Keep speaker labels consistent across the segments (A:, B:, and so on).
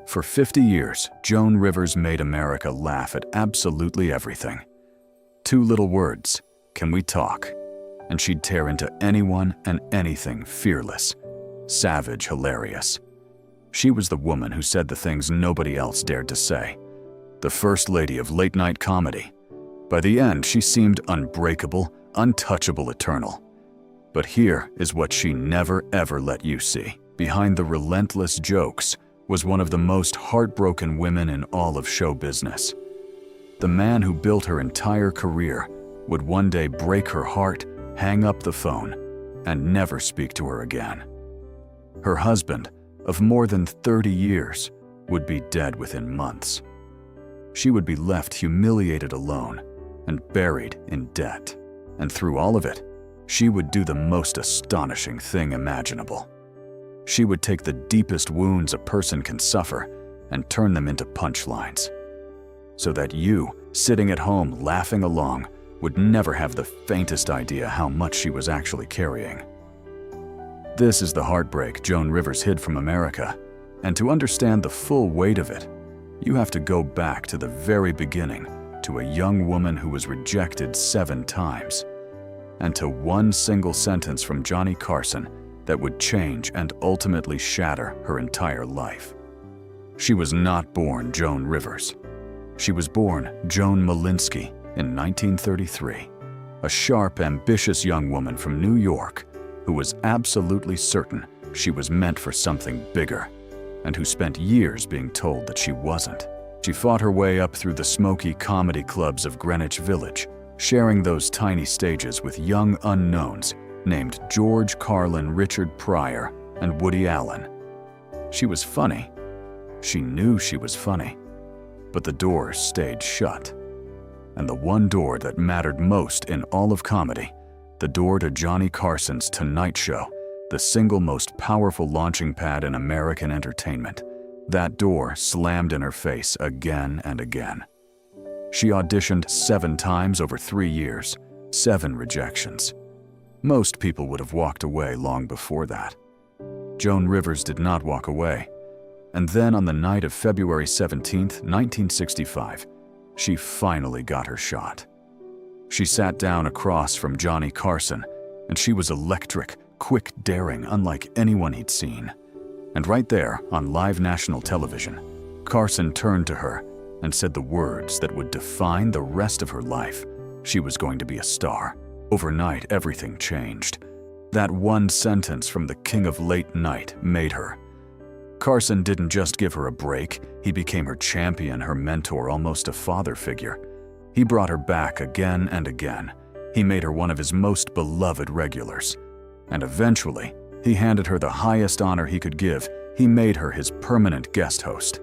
A: For 50 years, Joan Rivers made America laugh at absolutely everything. Two little words, "Can we talk?" And she'd tear into anyone and anything fearless, savage, hilarious. She was the woman who said the things nobody else dared to say. The first lady of late-night comedy. By the end, she seemed unbreakable, untouchable, eternal. But here is what she never ever let you see. Behind the relentless jokes was one of the most heartbroken women in all of show business. The man who built her entire career would one day break her heart, hang up the phone, and never speak to her again. Her husband, of more than 30 years, would be dead within months. She would be left humiliated alone and buried in debt. And through all of it, she would do the most astonishing thing imaginable. She would take the deepest wounds a person can suffer and turn them into punchlines, so that you, sitting at home laughing along, would never have the faintest idea how much she was actually carrying. This is the heartbreak Joan Rivers hid from America, and to understand the full weight of it, you have to go back to the very beginning, to a young woman who was rejected 7 times, and to one single sentence from Johnny Carson that would change and ultimately shatter her entire life. She was not born Joan Rivers. She was born Joan Malinsky in 1933, a sharp, ambitious young woman from New York who was absolutely certain she was meant for something bigger, and who spent years being told that she wasn't. She fought her way up through the smoky comedy clubs of Greenwich Village, sharing those tiny stages with young unknowns named George Carlin, Richard Pryor, and Woody Allen. She was funny. She knew she was funny. But the doors stayed shut. And the one door that mattered most in all of comedy, the door to Johnny Carson's Tonight Show, the single most powerful launching pad in American entertainment, that door slammed in her face again and again. She auditioned 7 times over 3 years, 7 rejections. Most people would have walked away long before that. Joan Rivers did not walk away. And then on the night of February 17, 1965, she finally got her shot. She sat down across from Johnny Carson, and she was electric, quick, daring, unlike anyone he'd seen. And right there, on live national television, Carson turned to her and said the words that would define the rest of her life. She was going to be a star. Overnight, everything changed. That one sentence from the king of late night made her. Carson didn't just give her a break, he became her champion, her mentor, almost a father figure. He brought her back again and again. He made her one of his most beloved regulars. And eventually, he handed her the highest honor he could give. He made her his permanent guest host.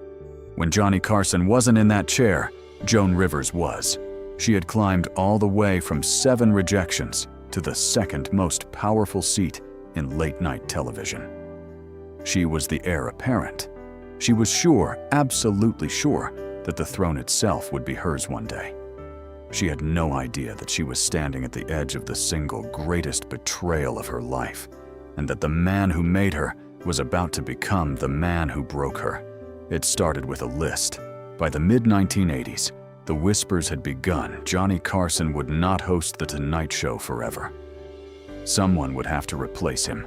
A: When Johnny Carson wasn't in that chair, Joan Rivers was. She had climbed all the way from 7 rejections to the second most powerful seat in late-night television. She was the heir apparent. She was sure, absolutely sure, that the throne itself would be hers one day. She had no idea that she was standing at the edge of the single greatest betrayal of her life, and that the man who made her was about to become the man who broke her. It started with a list. By the mid-1980s, the whispers had begun. Johnny Carson would not host The Tonight Show forever. Someone would have to replace him.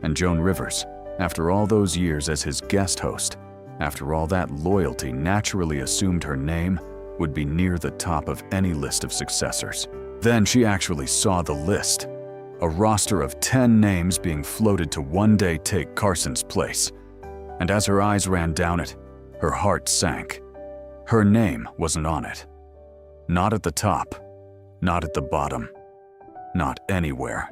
A: And Joan Rivers, after all those years as his guest host, after all that loyalty, naturally assumed her name would be near the top of any list of successors. Then she actually saw the list, a roster of 10 names being floated to one day take Carson's place. And as her eyes ran down it, her heart sank. Her name wasn't on it. Not at the top, not at the bottom, not anywhere.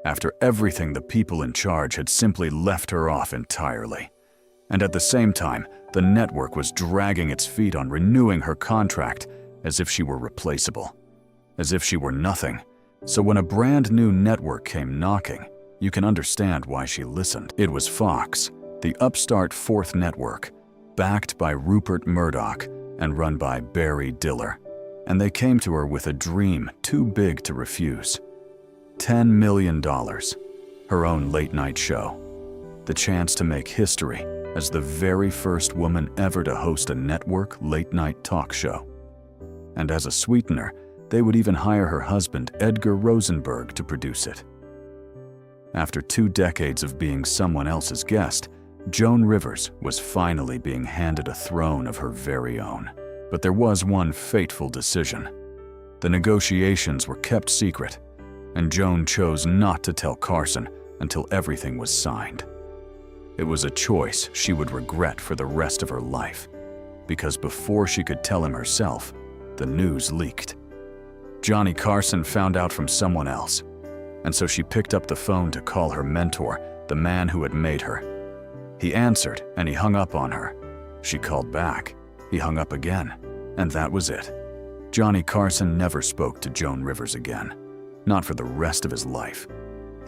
A: After everything, the people in charge had simply left her off entirely. And at the same time, the network was dragging its feet on renewing her contract as if she were replaceable, as if she were nothing. So when a brand new network came knocking, you can understand why she listened. It was Fox, the upstart 4th network, backed by Rupert Murdoch and run by Barry Diller. And they came to her with a dream too big to refuse. $10 million, her own late-night show. the chance to make history as the very first woman ever to host a network late-night talk show. And as a sweetener, they would even hire her husband, Edgar Rosenberg, to produce it. After 2 decades of being someone else's guest, Joan Rivers was finally being handed a throne of her very own. But there was one fateful decision. The negotiations were kept secret, and Joan chose not to tell Carson until everything was signed. It was a choice she would regret for the rest of her life, because before she could tell him herself, the news leaked. Johnny Carson found out from someone else, and so she picked up the phone to call her mentor, the man who had made her. He answered, and he hung up on her. She called back. He hung up again, and that was it. Johnny Carson never spoke to Joan Rivers again, not for the rest of his life.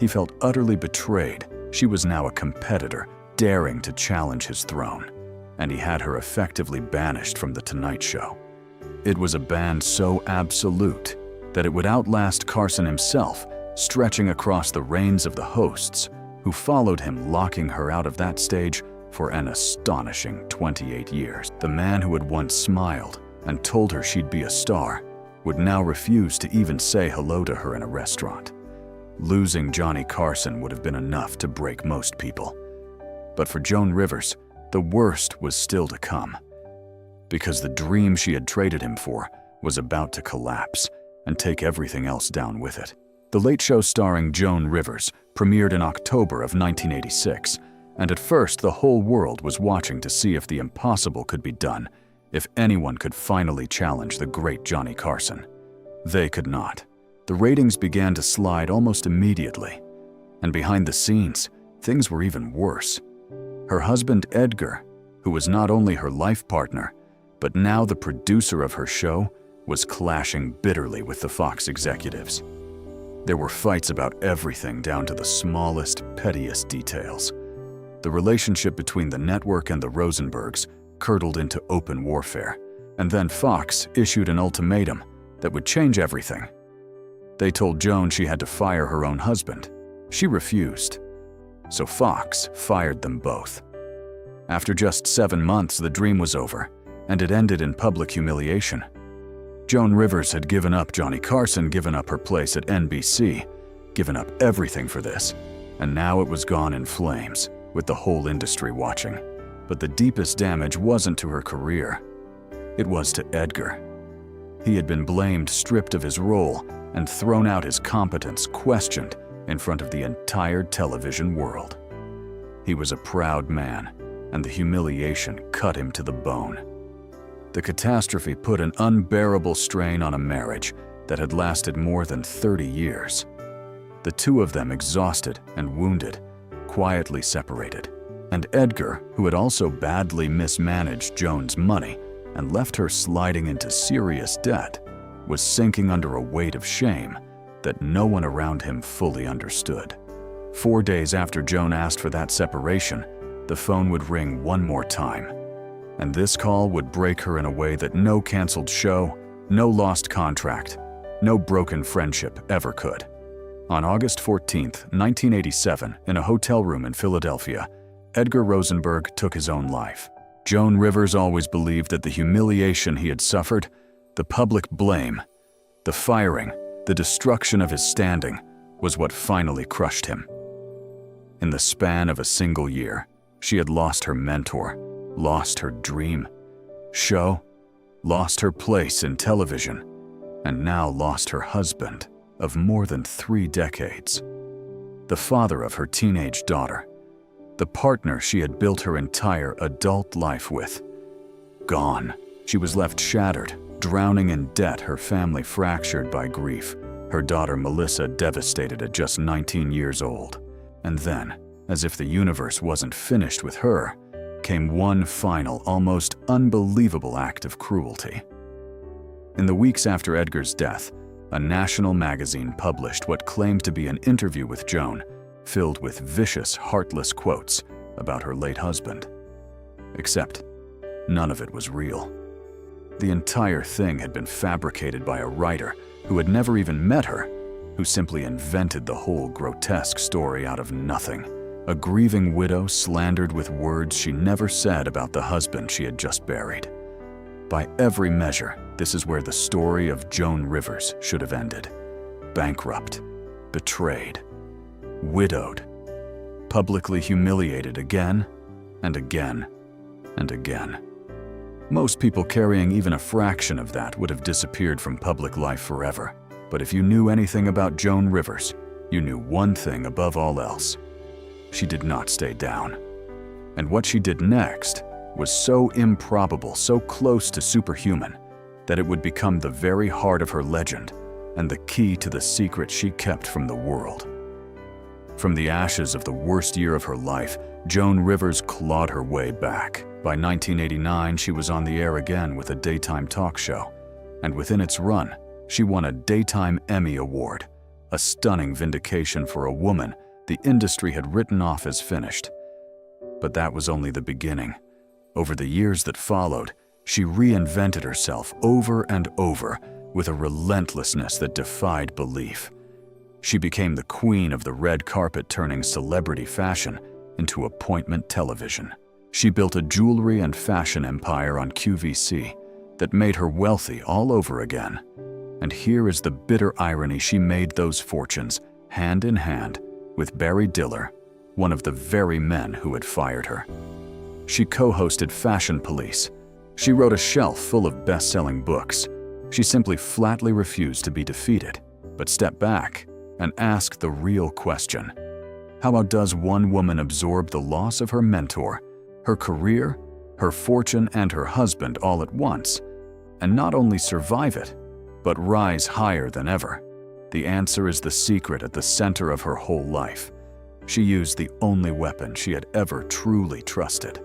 A: He felt utterly betrayed. She was now a competitor, daring to challenge his throne, and he had her effectively banished from The Tonight Show. It was a ban so absolute that it would outlast Carson himself, stretching across the reigns of the hosts, who followed him, locking her out of that stage for an astonishing 28 years. The man who had once smiled and told her she'd be a star would now refuse to even say hello to her in a restaurant. Losing Johnny Carson would have been enough to break most people. But for Joan Rivers, the worst was still to come, because the dream she had traded him for was about to collapse and take everything else down with it. The Late Show starring Joan Rivers premiered in October of 1986, and at first the whole world was watching to see if the impossible could be done, if anyone could finally challenge the great Johnny Carson. They could not. The ratings began to slide almost immediately, and behind the scenes, things were even worse. Her husband Edgar, who was not only her life partner, but now the producer of her show, was clashing bitterly with the Fox executives. There were fights about everything down to the smallest, pettiest details. The relationship between the network and the Rosenbergs curdled into open warfare, and then Fox issued an ultimatum that would change everything. They told Joan she had to fire her own husband. She refused, so Fox fired them both. After just 7 months, the dream was over, and it ended in public humiliation. Joan Rivers had given up Johnny Carson, given up her place at NBC, given up everything for this, and now it was gone in flames, with the whole industry watching. But the deepest damage wasn't to her career. It was to Edgar. He had been blamed, stripped of his role, and thrown out his competence, questioned in front of the entire television world. He was a proud man, and the humiliation cut him to the bone. The catastrophe put an unbearable strain on a marriage that had lasted more than 30 years. The two of them, exhausted and wounded, quietly separated, and Edgar, who had also badly mismanaged Joan's money and left her sliding into serious debt, was sinking under a weight of shame that no one around him fully understood. 4 days after Joan asked for that separation, the phone would ring one more time. And this call would break her in a way that no canceled show, no lost contract, no broken friendship ever could. On August 14, 1987, in a hotel room in Philadelphia, Edgar Rosenberg took his own life. Joan Rivers always believed that the humiliation he had suffered, the public blame, the firing, the destruction of his standing, was what finally crushed him. In the span of a single year, she had lost her mentor, lost her dream show, lost her place in television, and now lost her husband of more than 3 decades. The father of her teenage daughter, the partner she had built her entire adult life with. Gone. She was left shattered, drowning in debt, her family fractured by grief, her daughter Melissa devastated at just 19 years old. And then, as if the universe wasn't finished with her, came one final, almost unbelievable act of cruelty. In the weeks after Edgar's death, a national magazine published what claimed to be an interview with Joan, filled with vicious, heartless quotes about her late husband. Except, none of it was real. The entire thing had been fabricated by a writer who had never even met her, who simply invented the whole grotesque story out of nothing, A grieving widow slandered with words she never said about the husband she had just buried. By every measure, this is where the story of Joan Rivers should have ended. Bankrupt, betrayed, widowed, publicly humiliated again and again and again. Most people carrying even a fraction of that would have disappeared from public life forever. But if you knew anything about Joan Rivers, you knew one thing above all else. She did not stay down. And what she did next was so improbable, so close to superhuman, that it would become the very heart of her legend and the key to the secret she kept from the world. From the ashes of the worst year of her life, Joan Rivers clawed her way back. By 1989, she was on the air again with a daytime talk show, and within its run, she won a Daytime Emmy Award, a stunning vindication for a woman the industry had written off as finished. But that was only the beginning. Over the years that followed, she reinvented herself over and over with a relentlessness that defied belief. She became the queen of the red carpet, turning celebrity fashion into appointment television. She built a jewelry and fashion empire on QVC that made her wealthy all over again. And here is the bitter irony: she made those fortunes hand in hand with Barry Diller, one of the very men who had fired her. She co-hosted Fashion Police. She wrote a shelf full of best-selling books. She simply flatly refused to be defeated, but stepped back and asked the real question: how does one woman absorb the loss of her mentor, her career, her fortune, and her husband all at once, and not only survive it, but rise higher than ever? The answer is the secret at the center of her whole life. She used the only weapon she had ever truly trusted.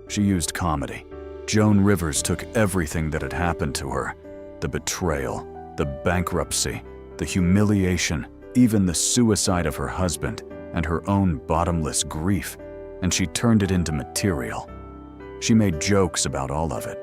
A: She used comedy. Joan Rivers took everything that had happened to her, the betrayal, the bankruptcy, the humiliation, even the suicide of her husband, and her own bottomless grief, and she turned it into material. She made jokes about all of it.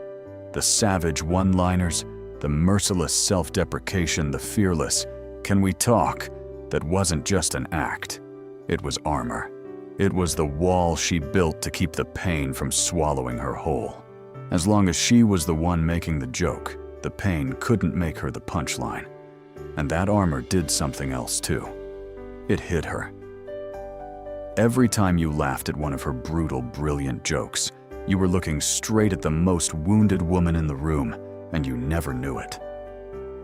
A: The savage one-liners, the merciless self-deprecation, the fearless "can we talk?" that wasn't just an act. It was armor. It was the wall she built to keep the pain from swallowing her whole. As long as she was the one making the joke, the pain couldn't make her the punchline. And that armor did something else too. It hit her. Every time you laughed at one of her brutal, brilliant jokes, you were looking straight at the most wounded woman in the room, and you never knew it.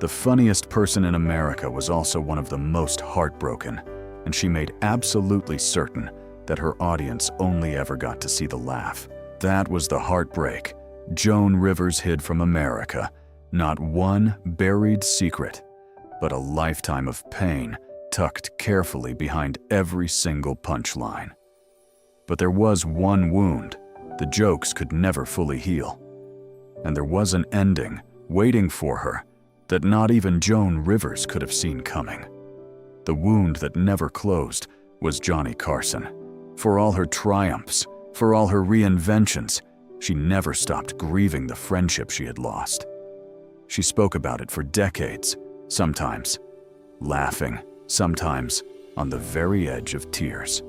A: The funniest person in America was also one of the most heartbroken, and she made absolutely certain that her audience only ever got to see the laugh. That was the heartbreak Joan Rivers hid from America. Not one buried secret, but a lifetime of pain tucked carefully behind every single punchline. But there was one wound the jokes could never fully heal. And there was an ending waiting for her that not even Joan Rivers could have seen coming. The wound that never closed was Johnny Carson. For all her triumphs, for all her reinventions, she never stopped grieving the friendship she had lost. She spoke about it for decades, sometimes laughing, sometimes on the very edge of tears.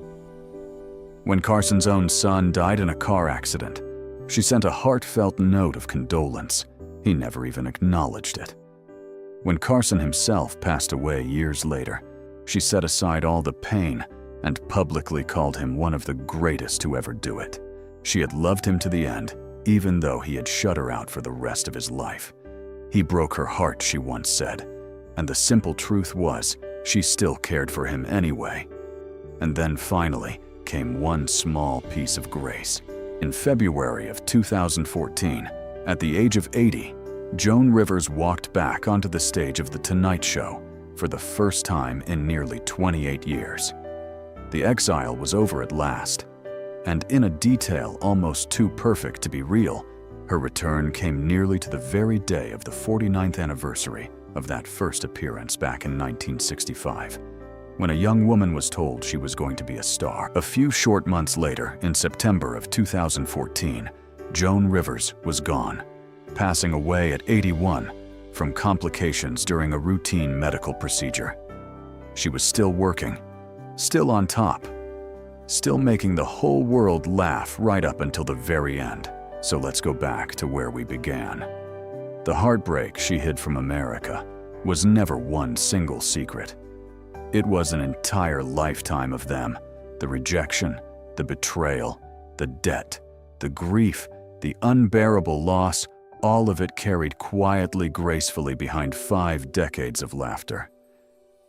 A: When Carson's own son died in a car accident, she sent a heartfelt note of condolence. He never even acknowledged it. When Carson himself passed away years later, she set aside all the pain and publicly called him one of the greatest to ever do it. She had loved him to the end, even though he had shut her out for the rest of his life. He broke her heart, she once said, and the simple truth was, she still cared for him anyway. And then finally came one small piece of grace. In February of 2014, at the age of 80, Joan Rivers walked back onto the stage of The Tonight Show for the first time in nearly 28 years. The exile was over at last, and in a detail almost too perfect to be real, her return came nearly to the very day of the 49th anniversary of that first appearance back in 1965, when a young woman was told she was going to be a star. A few short months later, in September of 2014, Joan Rivers was gone, passing away at 81 from complications during a routine medical procedure. She was still working, still on top, still making the whole world laugh right up until the very end. So let's go back to where we began. The heartbreak she hid from America was never one single secret. It was an entire lifetime of them. The rejection, the betrayal, the debt, the grief, the unbearable loss, all of it carried quietly, gracefully behind 5 decades of laughter.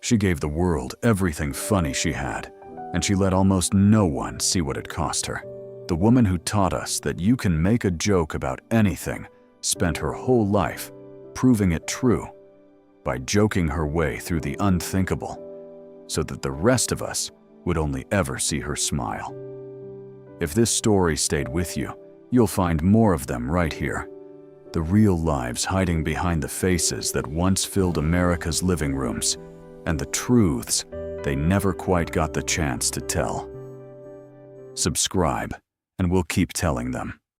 A: She gave the world everything funny she had, and she let almost no one see what it cost her. The woman who taught us that you can make a joke about anything spent her whole life proving it true by joking her way through the unthinkable so that the rest of us would only ever see her smile. If this story stayed with you, you'll find more of them right here. The real lives hiding behind the faces that once filled America's living rooms, and the truths they never quite got the chance to tell. Subscribe, and we'll keep telling them.